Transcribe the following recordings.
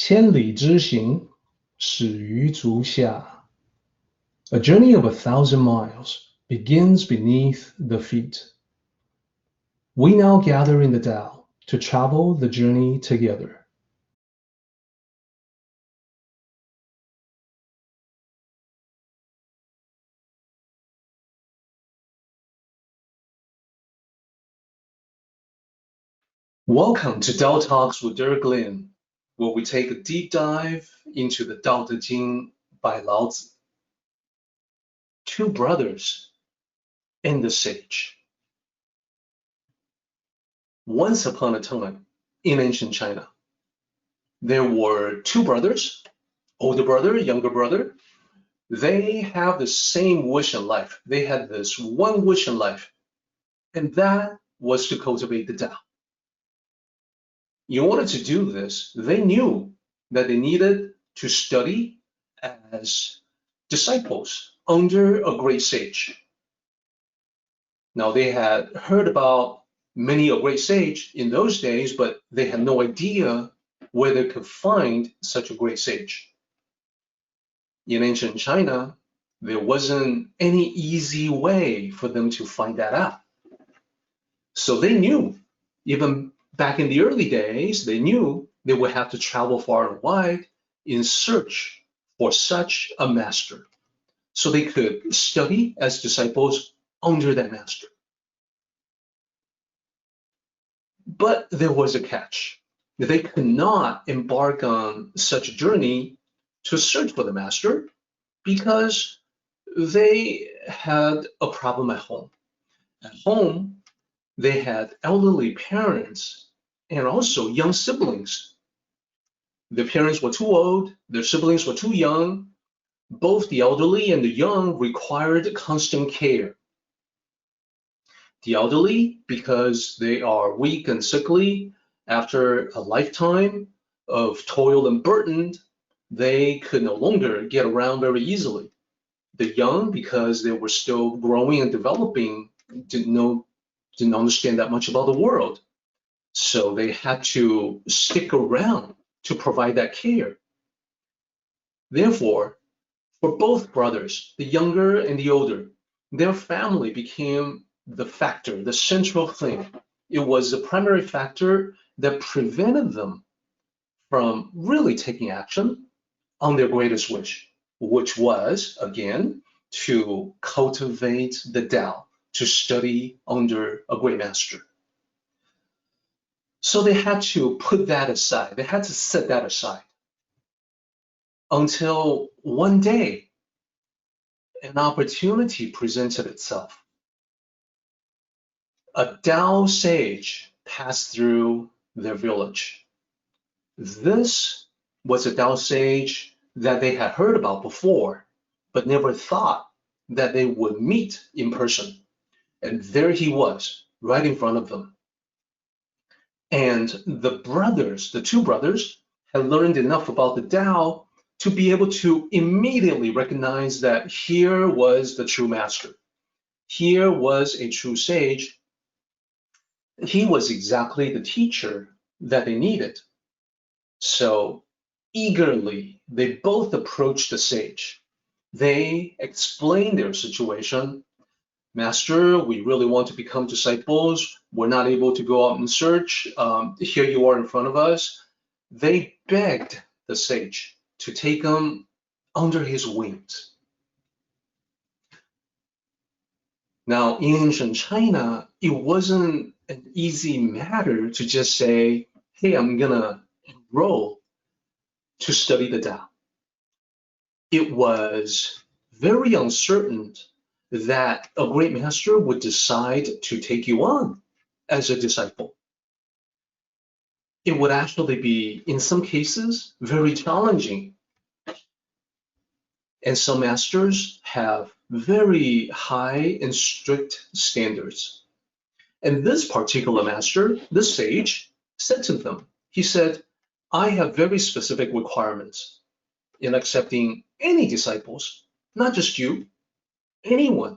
千里之行，始于足下. A journey of 1,000 miles begins beneath the feet. We now gather in the Tao to travel the journey together. Welcome to Tao Talks with Derek Lin, where we take a deep dive into the Daodejing by Lao Tzu. Two brothers and the sage. Once upon a time, in ancient China, there were two brothers, older brother, younger brother. They have the same wish in life. They had this one wish in life, and that was to cultivate the Tao. In order to do this, they knew that they needed to study as disciples under a great sage. Now, they had heard about many a great sage in those days, but they had no idea where they could find such a great sage. In ancient China, there wasn't any easy way for them to find that out. So they knew, even back in the early days, they knew they would have to travel far and wide in search for such a master, so they could study as disciples under that master. But there was a catch. They could not embark on such a journey to search for the master because they had a problem at home. At home, they had elderly parents and also young siblings. Their parents were too old, their siblings were too young. Both the elderly and the young required constant care. The elderly, because they are weak and sickly, after a lifetime of toil and burden, they could no longer get around very easily. The young, because they were still growing and developing, didn't understand that much about the world. So they had to stick around to provide that care. Therefore, for both brothers, the younger and the older, their family became the factor, the central thing. It was the primary factor that prevented them from really taking action on their greatest wish, which was, again, to cultivate the Tao, to study under a great master. So they had to put that aside. They had to set that aside until one day an opportunity presented itself. A Tao sage passed through their village. This was a Tao sage that they had heard about before, but never thought that they would meet in person. And there he was, right in front of them. And the brothers, the two brothers, had learned enough about the Tao to be able to immediately recognize that here was the true master. Here was a true sage. He was exactly the teacher that they needed. So eagerly, they both approached the sage. They explained their situation. Master, we really want to become disciples. We're not able to go out and search. Here you are in front of us. They begged the sage to take them under his wings. Now, in ancient China, it wasn't an easy matter to just say, hey, I'm gonna enroll to study the Tao. It was very uncertain that a great master would decide to take you on as a disciple. It would actually be, in some cases, very challenging. And some masters have very high and strict standards. And this particular master, this sage, said to them, he said, I have very specific requirements in accepting any disciples, not just you, anyone.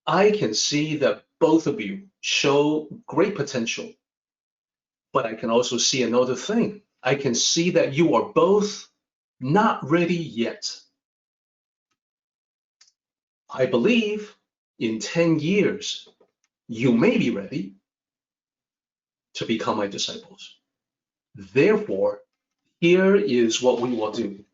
I can see that both of you show great potential, but I can also see another thing. I can see that you are both not ready yet. I believe in 10 years, you may be ready to become my disciples. Therefore, here is what we will do.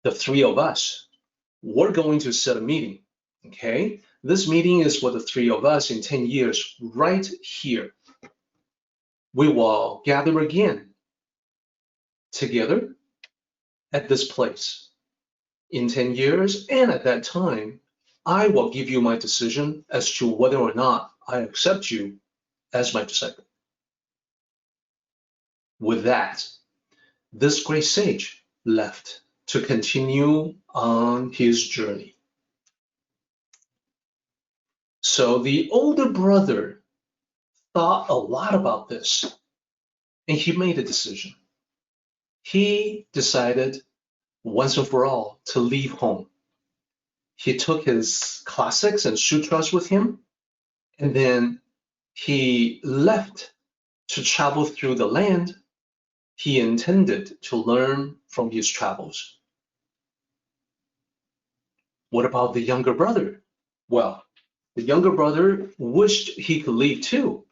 The three of us, we're going to set a meeting, okay? This meeting is for the three of us in 10 years, right here. We will gather again together at this place in 10 years, and at that time, I will give you my decision as to whether or not I accept you as my disciple. With that, this great sage left to continue on his journey. So the older brother thought a lot about this, and he made a decision. He decided once and for all to leave home. He took his classics and sutras with him, and then he left to travel through the land he intended to learn from his travels. What about the younger brother? Well, the younger brother wished he could leave too.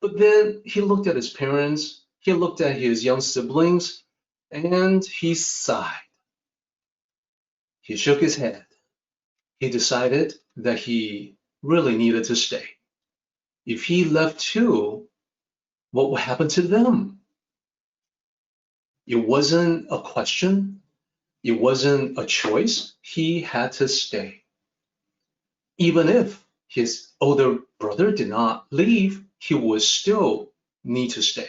But then he looked at his parents, he looked at his young siblings, and he sighed. He shook his head. He decided that he really needed to stay. If he left too, what would happen to them? It wasn't a question. It wasn't a choice. He had to stay. Even if his older brother did not leave, he would still need to stay,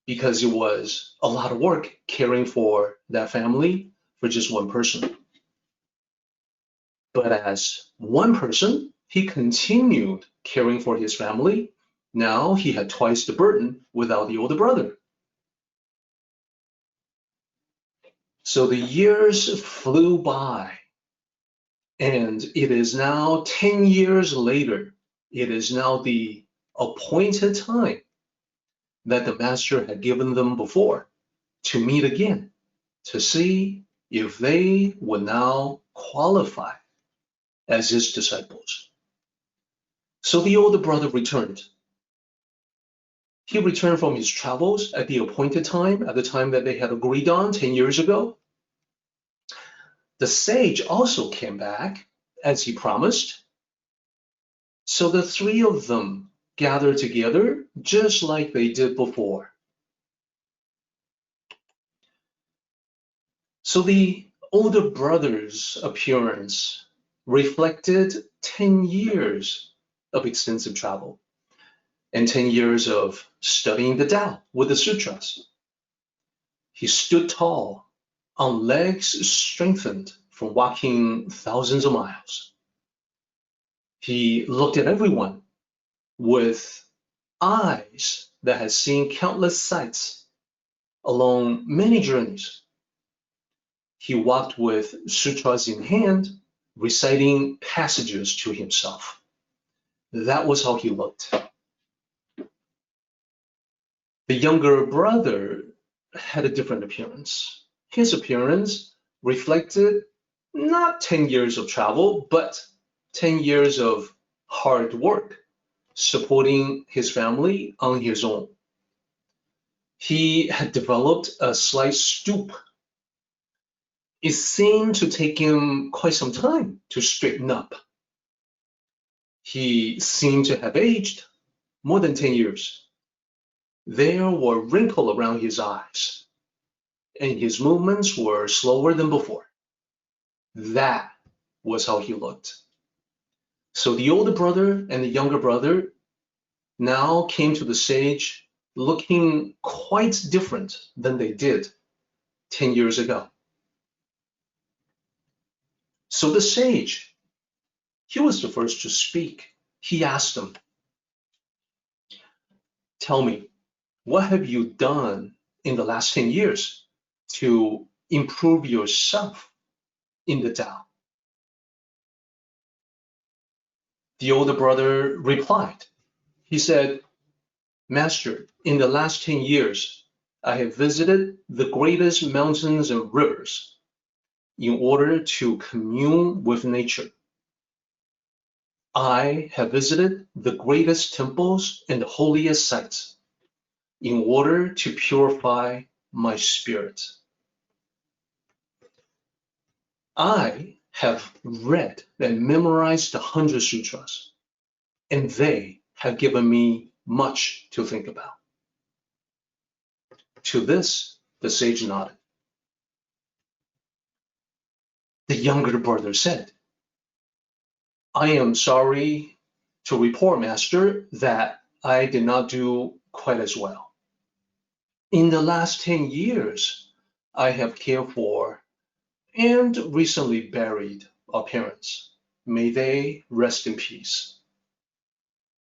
because it was a lot of work caring for that family for just one person. But as one person, he continued caring for his family. Now he had twice the burden without the older brother. So the years flew by, and it is now 10 years later. It is now the appointed time that the master had given them before to meet again, to see if they would now qualify as his disciples. So the older brother returned. He returned from his travels at the appointed time, at the time that they had agreed on 10 years ago. The sage also came back as he promised. So the three of them gathered together just like they did before. So the older brother's appearance reflected 10 years of extensive travel and 10 years of studying the Tao with the sutras. He stood tall on legs strengthened from walking thousands of miles. He looked at everyone with eyes that had seen countless sights along many journeys. He walked with sutras in hand, reciting passages to himself. That was how he looked. The younger brother had a different appearance. His appearance reflected not 10 years of travel, but 10 years of hard work, supporting his family on his own. He had developed a slight stoop. It seemed to take him quite some time to straighten up. He seemed to have aged more than 10 years. There were wrinkles around his eyes, and his movements were slower than before. That was how he looked. So the older brother and the younger brother now came to the sage looking quite different than they did 10 years ago. So the sage, he was the first to speak. He asked them, "Tell me, what have you done in the last 10 years to improve yourself in the Tao?" The older brother replied. He said, Master, in the last 10 years, I have visited the greatest mountains and rivers in order to commune with nature. I have visited the greatest temples and the holiest sites in order to purify my spirit. I have read and memorized the 100 sutras, and they have given me much to think about. To this, the sage nodded. The younger brother said, I am sorry to report, Master, that I did not do quite as well. In the last 10 years, I have cared for and recently buried our parents. May they rest in peace.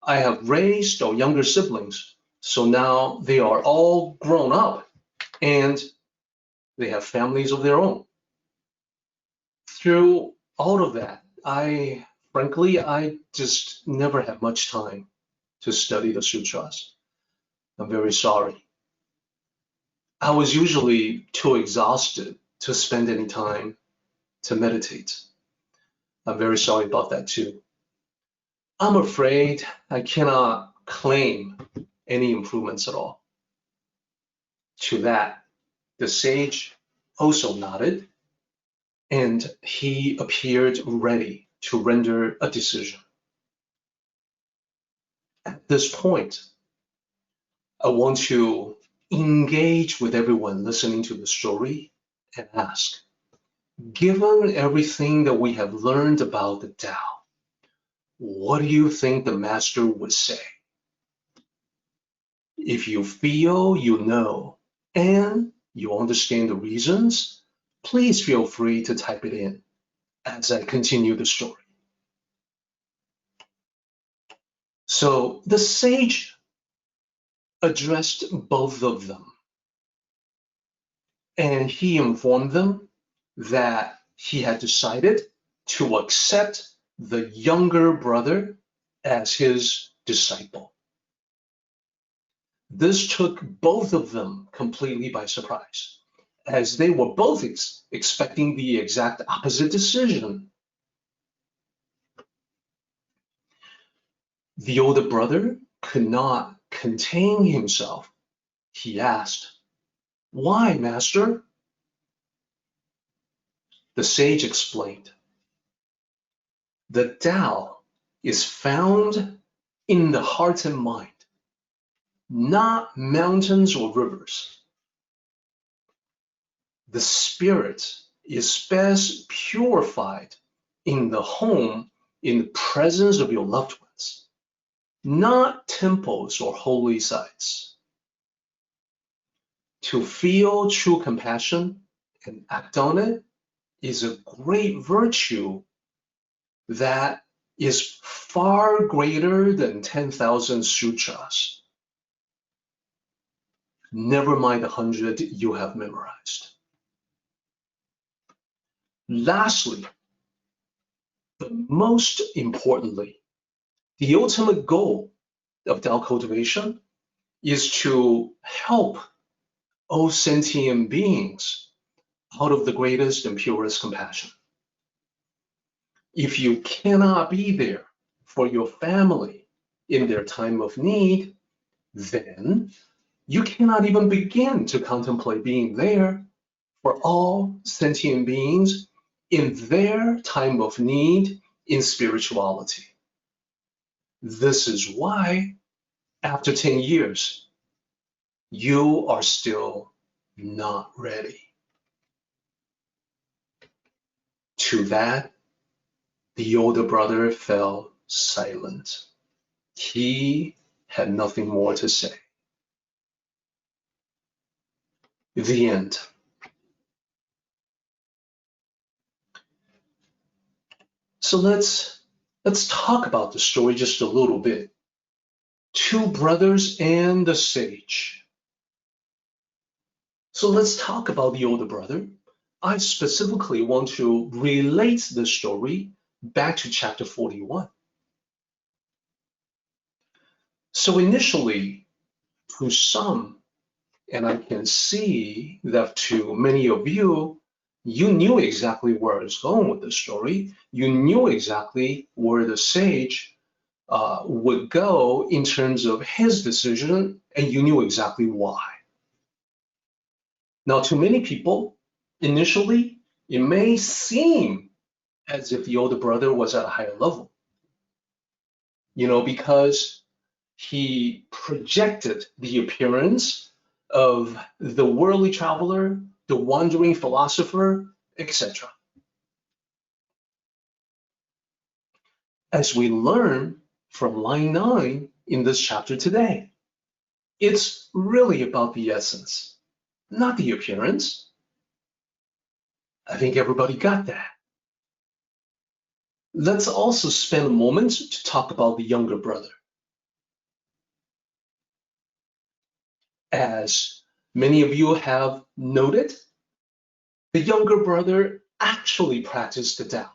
I have raised our younger siblings, so now they are all grown up and they have families of their own. Through all of that, frankly, I just never had much time to study the sutras. I'm very sorry. I was usually too exhausted to spend any time to meditate. I'm very sorry about that too. I'm afraid I cannot claim any improvements at all. To that, the sage also nodded, and he appeared ready to render a decision. At this point, I want to engage with everyone listening to the story and ask, given everything that we have learned about the Tao, what do you think the master would say? If you feel you know and you understand the reasons, please feel free to type it in as I continue the story. So the sage addressed both of them, and he informed them that he had decided to accept the younger brother as his disciple. This took both of them completely by surprise, as they were both expecting the exact opposite decision. The older brother could not contain himself. He asked, "Why, Master?" The sage explained, "The Tao is found in the heart and mind, not mountains or rivers. The spirit is best purified in the home in the presence of your loved ones, not temples or holy sites. To feel true compassion and act on it is a great virtue that is far greater than 10,000 sutras. Never mind the 100 you have memorized. Lastly, but most importantly, the ultimate goal of Tao cultivation is to help all sentient beings out of the greatest and purest compassion. If you cannot be there for your family in their time of need, then you cannot even begin to contemplate being there for all sentient beings in their time of need in spirituality. This is why, after 10 years, you are still not ready." To that, the older brother fell silent. He had nothing more to say. The end. So let's talk about the story just a little bit. Two brothers and the sage. So let's talk about the older brother. I specifically want to relate the story back to chapter 41. So initially, to some, and I can see that to many of you, you knew exactly where I was going with the story. You knew exactly where the sage would go in terms of his decision, and you knew exactly why. Now, to many people, initially, it may seem as if the older brother was at a higher level, because he projected the appearance of the worldly traveler, the wandering philosopher, etc. As we learn from line 9 in this chapter today, it's really about the essence, not the appearance. I think everybody got that. Let's also spend a moment to talk about the younger brother. As many of you have noted, the younger brother actually practiced the Tao.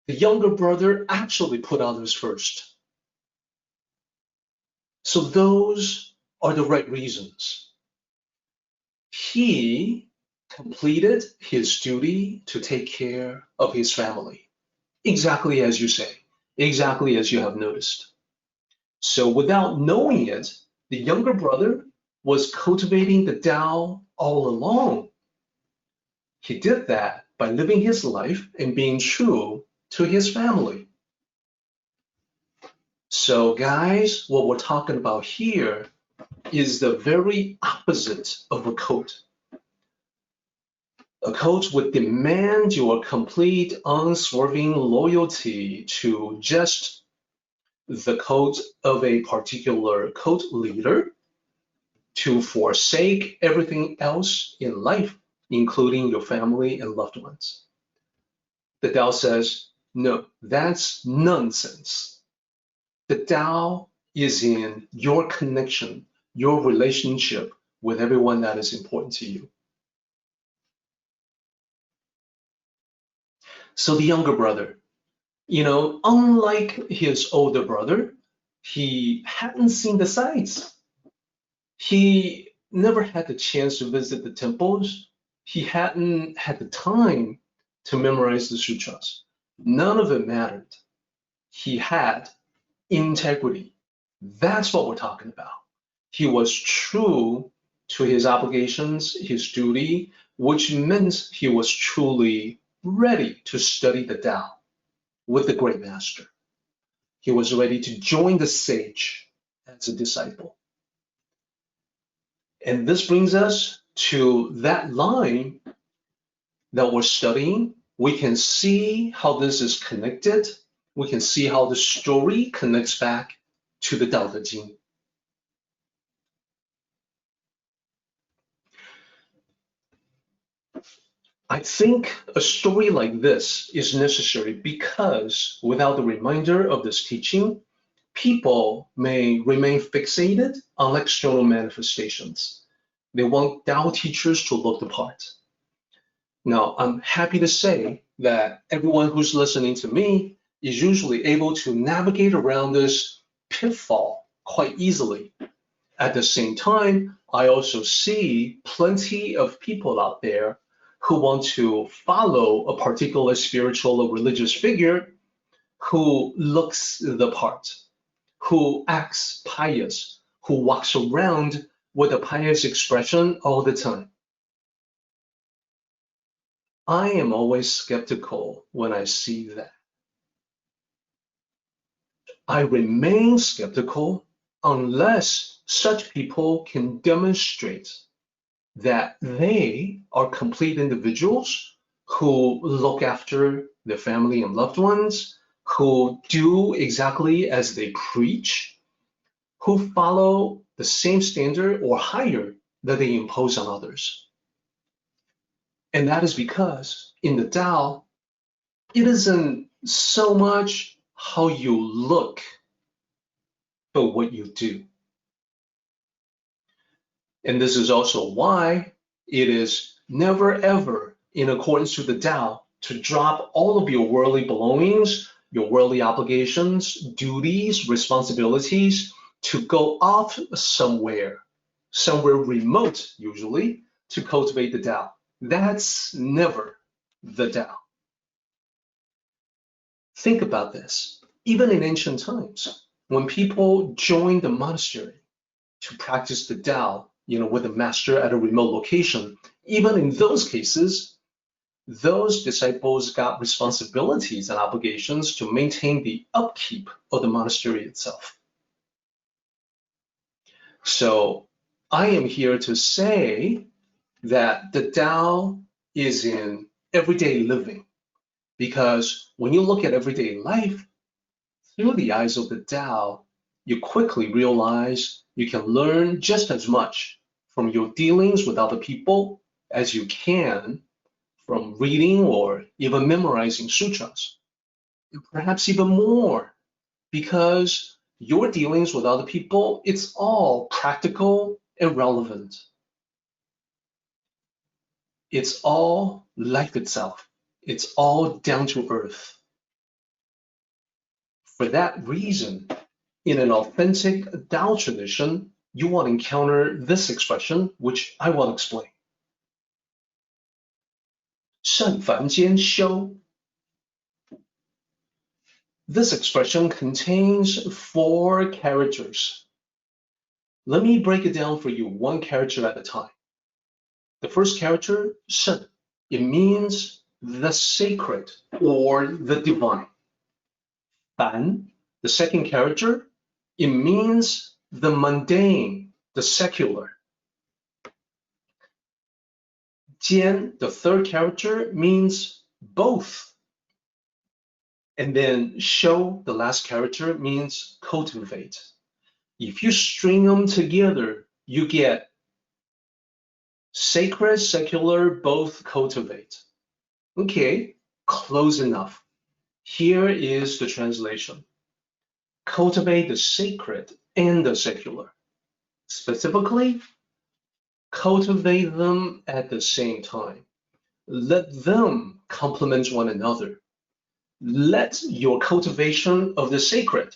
The younger brother actually put others first. So those are the right reasons. He completed his duty to take care of his family, exactly as you say, exactly as you have noticed. So without knowing it, the younger brother was cultivating the Tao all along. He did that by living his life and being true to his family. So guys, what we're talking about here is the very opposite of a cult. A cult would demand your complete, unswerving loyalty to just the cult of a particular cult leader, to forsake everything else in life, including your family and loved ones. The Tao says, no, that's nonsense. The Tao is in your connection, your relationship with everyone that is important to you. So the younger brother, unlike his older brother, he hadn't seen the sights. He never had the chance to visit the temples. He hadn't had the time to memorize the sutras. None of it mattered. He had integrity. That's what we're talking about. He was true to his obligations, his duty, which meant he was truly ready to study the Tao with the great master. He was ready to join the sage as a disciple. And this brings us to that line that we're studying. We can see how this is connected. We can see how the story connects back to the Daodejing. I think a story like this is necessary because without the reminder of this teaching, people may remain fixated on external manifestations. They want Tao teachers to look the part. Now, I'm happy to say that everyone who's listening to me is usually able to navigate around this pitfall quite easily. At the same time, I also see plenty of people out there who want to follow a particular spiritual or religious figure who looks the part, who acts pious, who walks around with a pious expression all the time. I am always skeptical when I see that. I remain skeptical unless such people can demonstrate that they are complete individuals who look after their family and loved ones, who do exactly as they preach, who follow the same standard or higher that they impose on others. And that is because in the Tao, it isn't so much how you look, but what you do. And this is also why it is never ever in accordance to the Tao to drop all of your worldly belongings, your worldly obligations, duties, responsibilities, to go off somewhere somewhere remote usually, to cultivate the Tao. That's never the Tao. Think about this. Even in ancient times, when people joined the monastery to practice the Tao, with a master at a remote location, even in those cases, those disciples got responsibilities and obligations to maintain the upkeep of the monastery itself. So I am here to say that the Tao is in everyday living, because when you look at everyday life through the eyes of the Tao, you quickly realize you can learn just as much from your dealings with other people as you can from reading or even memorizing sutras, and perhaps even more, because your dealings with other people, it's all practical and relevant. It's all life itself. It's all down to earth. For that reason, in an authentic Tao tradition, you will encounter this expression, which I will explain. 圣凡间修. This expression contains 4 characters. Let me break it down for you one character at a time. The first character, 圣, it means the sacred or the divine. 凡, the second character, it means the mundane, the secular. 间, the third character, means both. And then 修, the last character, means cultivate. If you string them together, you get sacred, secular, both cultivate. Okay, close enough. Here is the translation. Cultivate the sacred and the secular. Specifically, cultivate them at the same time. Let them complement one another. Let your cultivation of the sacred,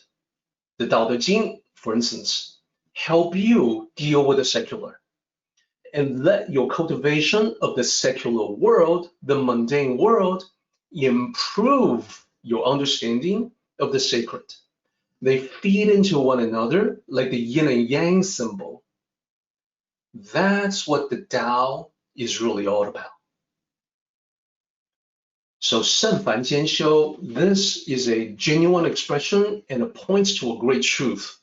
the Daodejing, for instance, help you deal with the secular. And let your cultivation of the secular world, the mundane world, improve your understanding of the sacred. They feed into one another like the yin and yang symbol. That's what the Tao is really all about. So 圣凡间修, this is a genuine expression and it points to a great truth.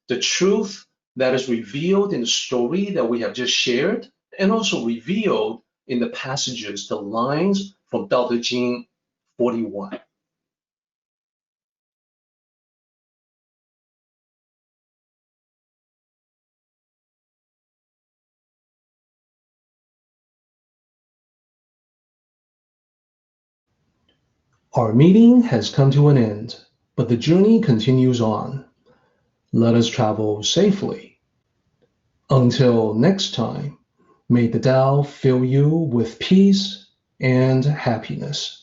The truth that is revealed in the story that we have just shared, and also revealed in the passages, the lines from Daodejing 41. Our meeting has come to an end, but the journey continues on. Let us travel safely. Until next time, may the Tao fill you with peace and happiness.